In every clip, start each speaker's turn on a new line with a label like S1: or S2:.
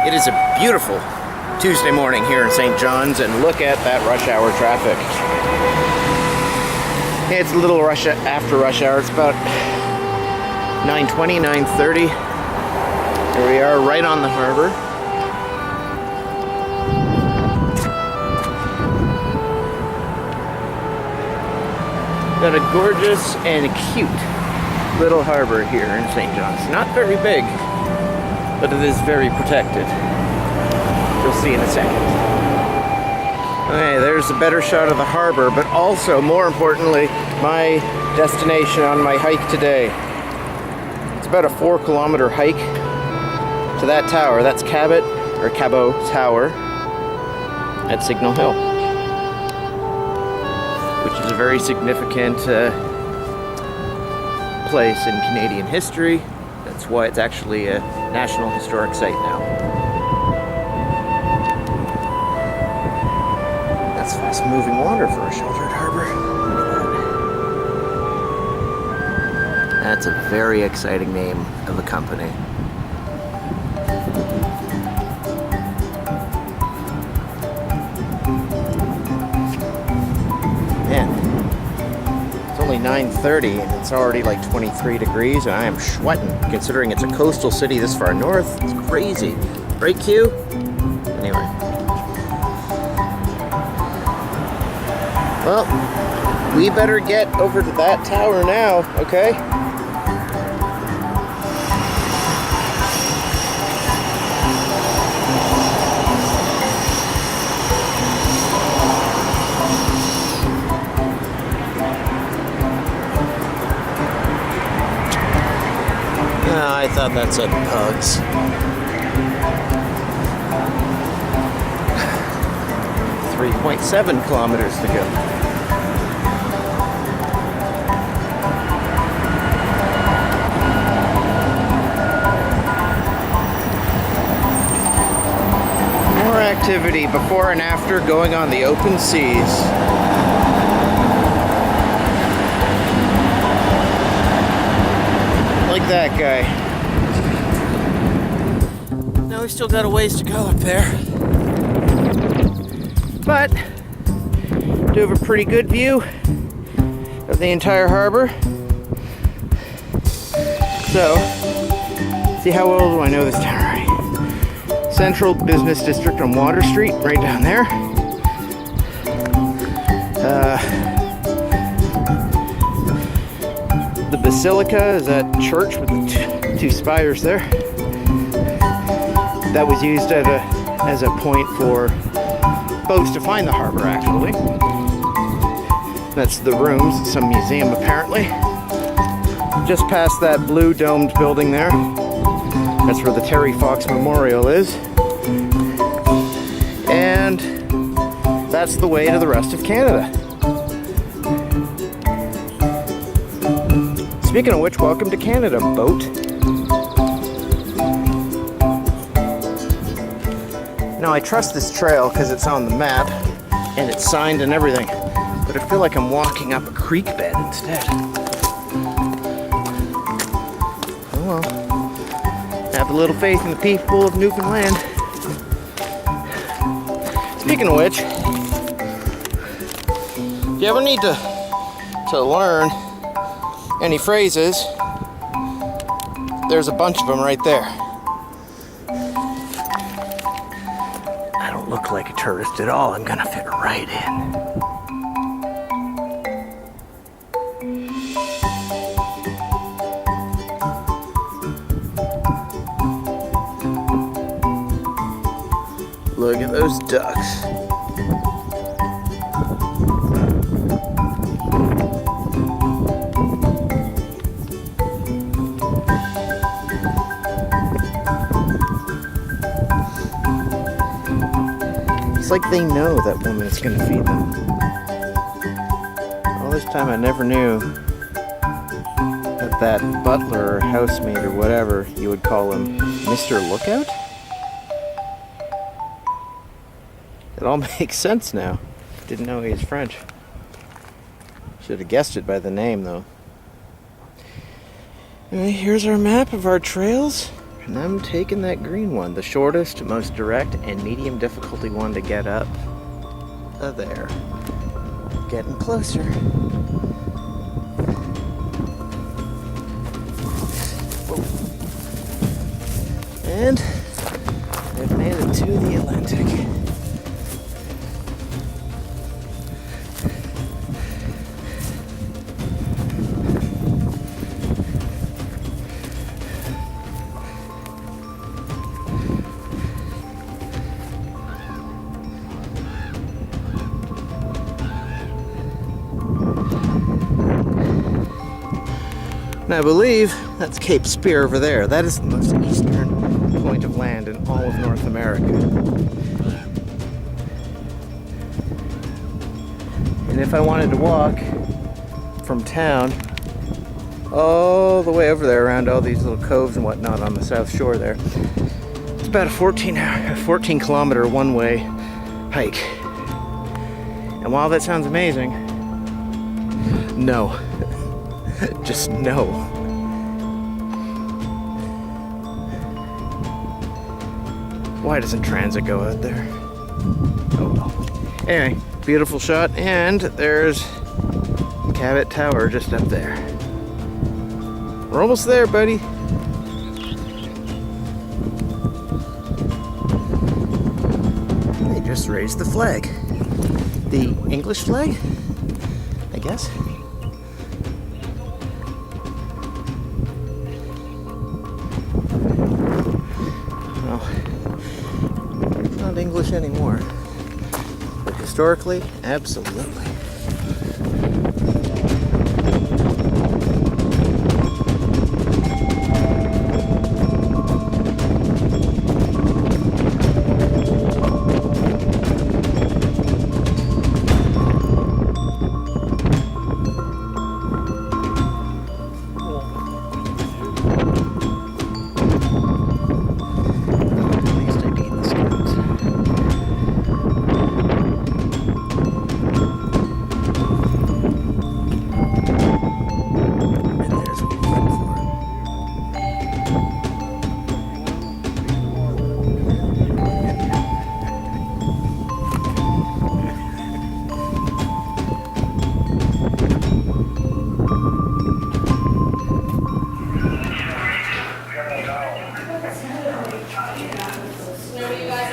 S1: It is a beautiful Tuesday morning here in St. John's, and look at that rush hour traffic. It's a little after rush hour. It's about 9:20, 9:30. Here we are right on the harbor. Got a gorgeous and cute little harbor here in St. John's. Not very big, but it is very protected. You'll see in a second. Okay, there's a better shot of the harbor, but also, more importantly, my destination on my hike today. It's about a 4-kilometer hike to that tower. That's Cabot Tower at Signal Hill, which is a very significant place in Canadian history. That's why it's actually a National Historic Site now. That's fast-moving water for a sheltered harbor. Look at that. That's a very exciting name of a company. Man, it's only 9:30 and it's already like 23 degrees, and I am sweating considering it's a coastal city this far north. It's crazy. Right, Q? Anyway. Well, we better get over to that tower now, okay? I thought that said pugs. .7 kilometers to go. More activity before and after going on the open seas. Like that guy. Now we still got a ways to go up there. But do have a pretty good view of the entire harbor. So, see how well do I know this town right? Central Business District on Water Street, right down there. The Basilica is that church with the two spires there. That was used as a point for boats to find the harbor, actually. That's the rooms, it's some museum apparently. Just past that blue domed building there. That's where the Terry Fox Memorial is. And that's the way to the rest of Canada. Speaking of which, welcome to Canada, boat. Now, I trust this trail because it's on the map and it's signed and everything, but I feel like I'm walking up a creek bed instead. Oh well. Have a little faith in the people of Newfoundland. Speaking of which, if you ever need to learn any phrases, there's a bunch of them right there. Look like a tourist at all. I'm gonna fit right in. Look at those ducks. It's like they know that woman is going to feed them. All this time I never knew that butler or housemaid or whatever you would call him Mr. Lookout. It all makes sense now. Didn't know he was French. Should have guessed it by the name though. Anyway, here's our map of our trails. And I'm taking that green one, the shortest, most direct, and medium difficulty one to get up there. Getting closer. Whoa. And I've made it to the Atlantic. And I believe that's Cape Spear over there. That is the most eastern point of land in all of North America. And if I wanted to walk from town all the way over there around all these little coves and whatnot on the south shore there, it's about a 14 kilometer one-way hike. And while that sounds amazing, no. Just no. Why doesn't transit go out there? Oh well. Anyway, beautiful shot, and there's Cabot Tower just up there. We're almost there, buddy. They just raised the flag. The English flag, I guess. Not English anymore, but historically, absolutely.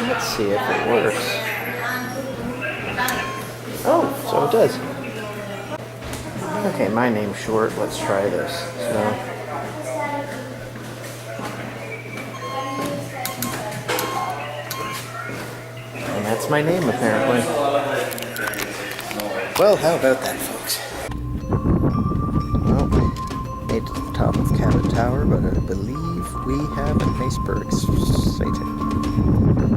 S1: Let's see if it works. Oh, so it does. Okay, my name's short. Let's try this. So, and that's my name, apparently. Well, how about that, folks? Well, made to the top of Cabot Tower, but I believe we have an iceberg sighting.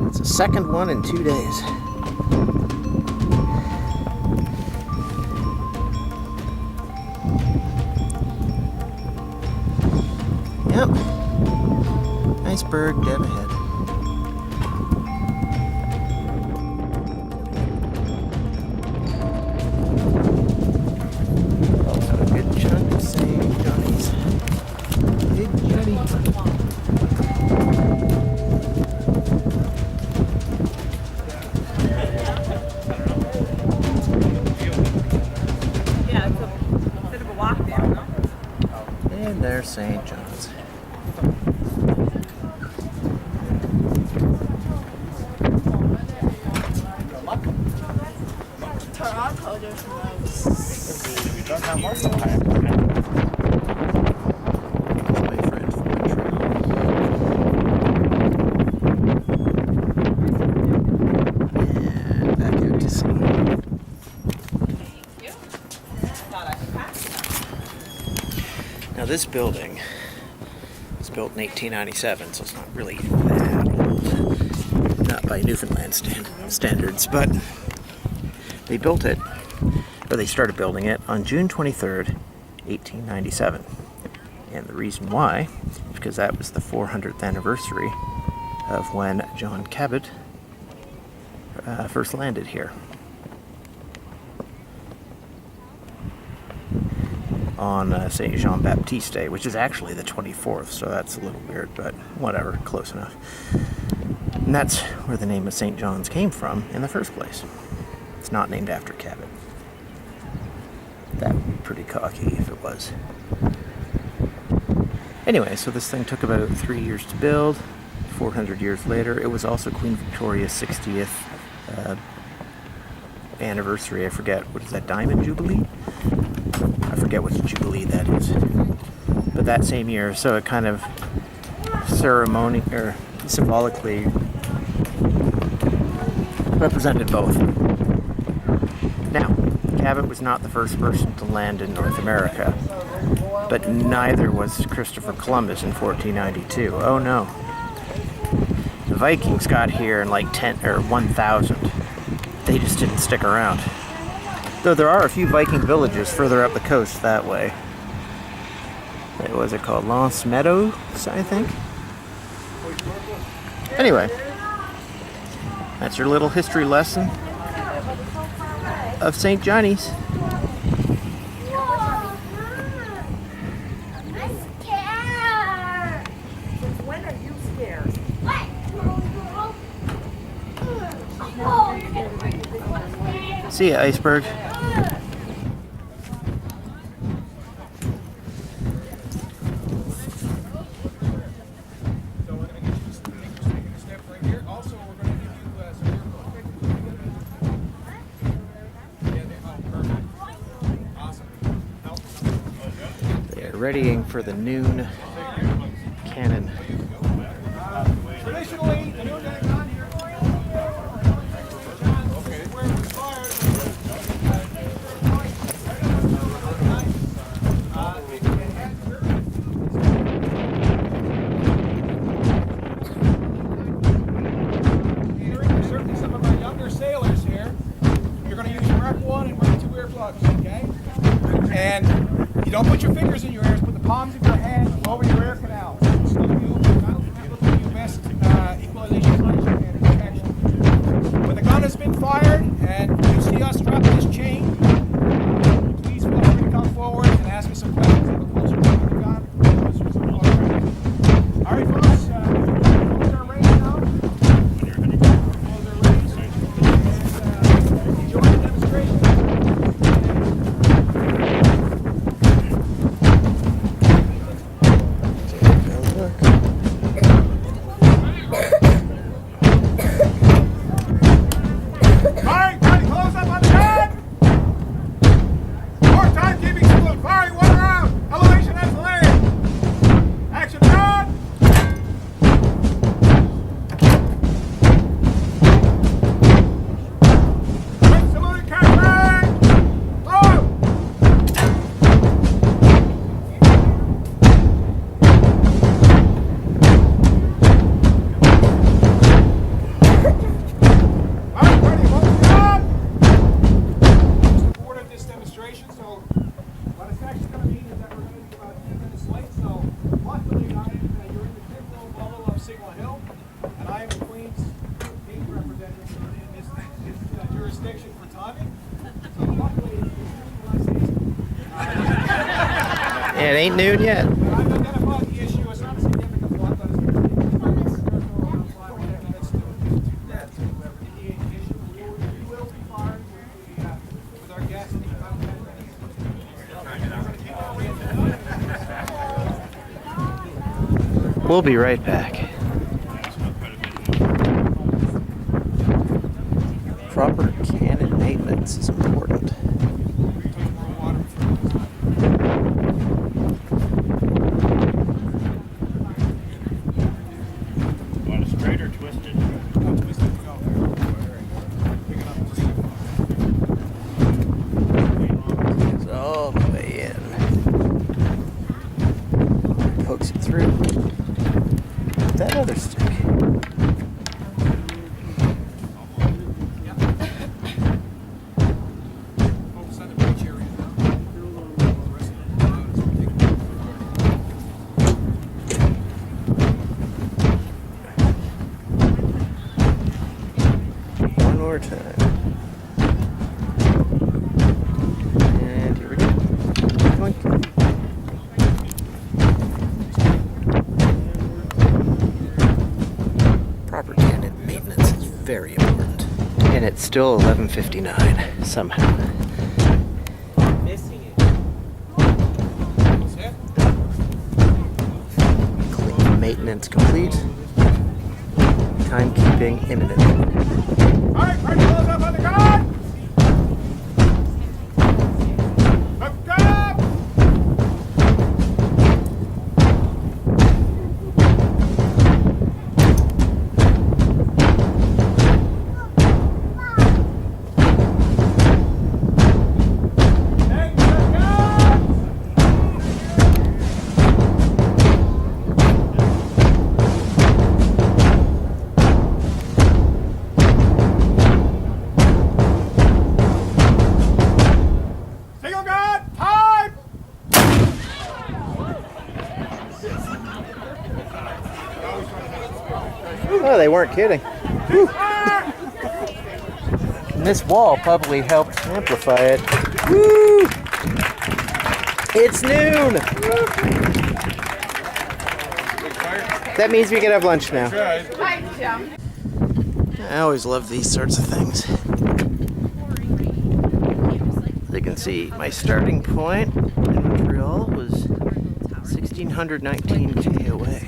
S1: It's the second one in 2 days. Yep. Iceberg dead ahead. Also a good chunk of St. Johnny's. Big Johnny. And there's St. John's. And back out to sea. Now this building was built in 1897, so it's not really that old. Not by Newfoundland standards, but they built it, or they started building it on June 23rd, 1897. And the reason why is because that was the 400th anniversary of when John Cabot first landed here. on St. Jean-Baptiste Day, which is actually the 24th, so that's a little weird, but whatever, close enough. And that's where the name of St. John's came from in the first place. It's not named after Cabot. That would be pretty cocky if it was. Anyway, so this thing took about 3 years to build. 400 years later, it was also Queen Victoria's 60th anniversary. I forget, what is that, Diamond Jubilee? I forget which Jubilee that is. But that same year, so it kind of symbolically represented both. Now, Cabot was not the first person to land in North America, but neither was Christopher Columbus in 1492. Oh no. The Vikings got here in like 1000. They just didn't stick around. Though there are a few Viking villages further up the coast that way. What was it called? Lance Meadows, I think? Anyway, that's your little history lesson of St. Johnny's. See ya, iceberg. They're readying for the noon cannon.
S2: Traditionally, the noon cannon on here. Certainly some of our younger sailors here, you're going to use Rep 1 and Rep 2 earplugs, okay? And you don't put your fingers in your ears, put the palms of your hands over your ear canal. Some of you best equalization and protection. When the gun has been fired and you see us drop this chain, please feel free to come forward and ask us some questions. Have a closer look at the gun. All right, folks, close our range now. Close our range. And enjoy the demonstration.
S1: Yeah, it ain't noon yet. We'll be right back. Proper cannon maintenance is important. it's still 11:59 somehow.
S3: Missing it.
S2: That's it.
S1: Clean maintenance complete. Timekeeping imminent.
S2: All right, party close up on the guard. Hook up. Single gun, time!
S1: Oh, they weren't kidding. Whew. And this wall probably helped amplify it. Woo! It's noon! That means we can have lunch now. I always love these sorts of things. As you can see, my starting point in Montreal was 1,619 KOA.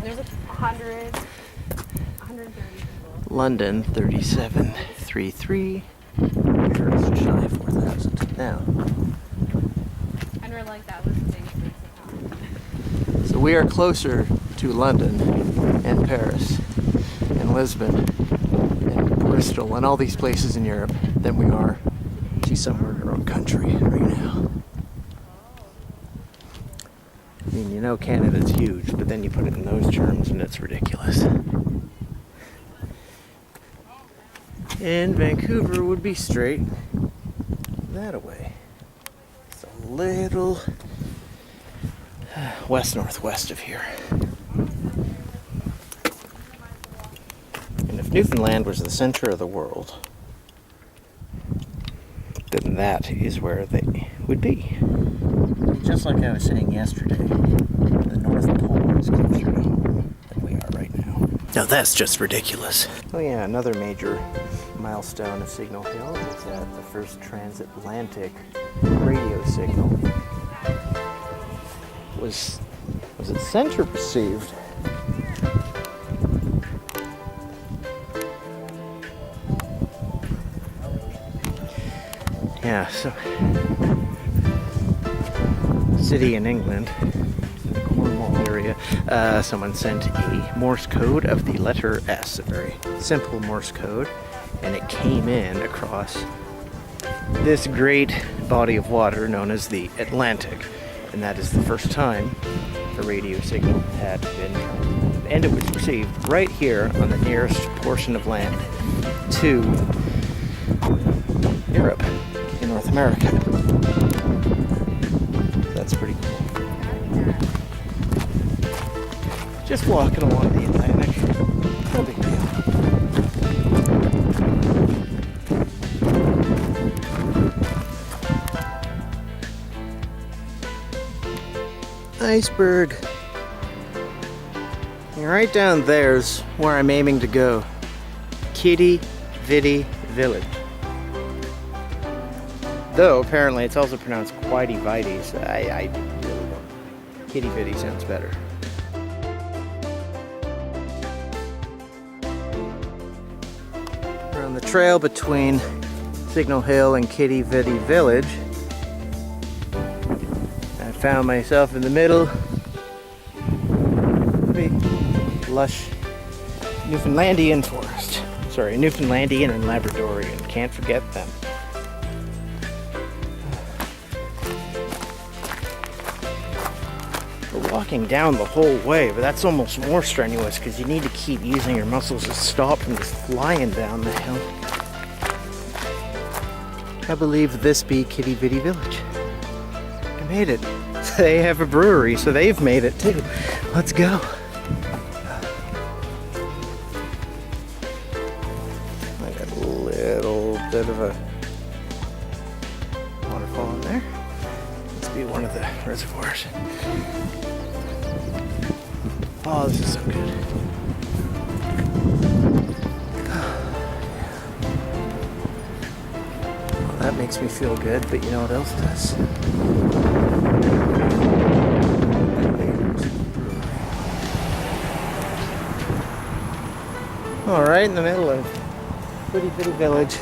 S4: There's 130 people.
S1: London 3733. Paris just shy of 4,000 now.
S4: And we're like, that was the biggest place to come.
S1: So we are closer to London and Paris and Lisbon and Bristol and all these places in Europe than we are to somewhere in our own country right now. I mean, you know Canada's huge, but then you put it in those terms and it's ridiculous. And Vancouver would be straight that way. It's a little west-northwest of here. And if Newfoundland was the center of the world, then that is where they would be. Just like I was saying yesterday, the North Pole is closer to home than we are right now. Now that's just ridiculous. Oh yeah, another major milestone of Signal Hill is that the first transatlantic radio signal was it sent or received? Yeah, so city in England, in the Cornwall area, someone sent a Morse code of the letter S, a very simple Morse code, and it came in across this great body of water known as the Atlantic, and that is the first time a radio signal had been, and it was received right here on the nearest portion of land to Europe in North America. That's pretty cool. Just walking along the Atlantic, no big deal. Iceberg. And right down there's where I'm aiming to go. Quidi Vidi Village. Though apparently it's also pronounced Quidi Vidi, so I really don't. Quidi Vidi sounds better. We're on the trail between Signal Hill and Quidi Vidi Village. I found myself in the middle. Pretty lush Newfoundlandian forest. Sorry, Newfoundlandian and Labradorian. Can't forget them. We're walking down the whole way, but that's almost more strenuous because you need to keep using your muscles to stop from just flying down the hill. I believe this be Quidi Vidi Village. I made it. They have a brewery, so they've made it too. Let's go. I got a little bit of a waterfall in there. Must be one of the reservoirs. Oh, this is so good. that makes me feel good, but you know what else does? All right, in the middle of Quidi Vidi village.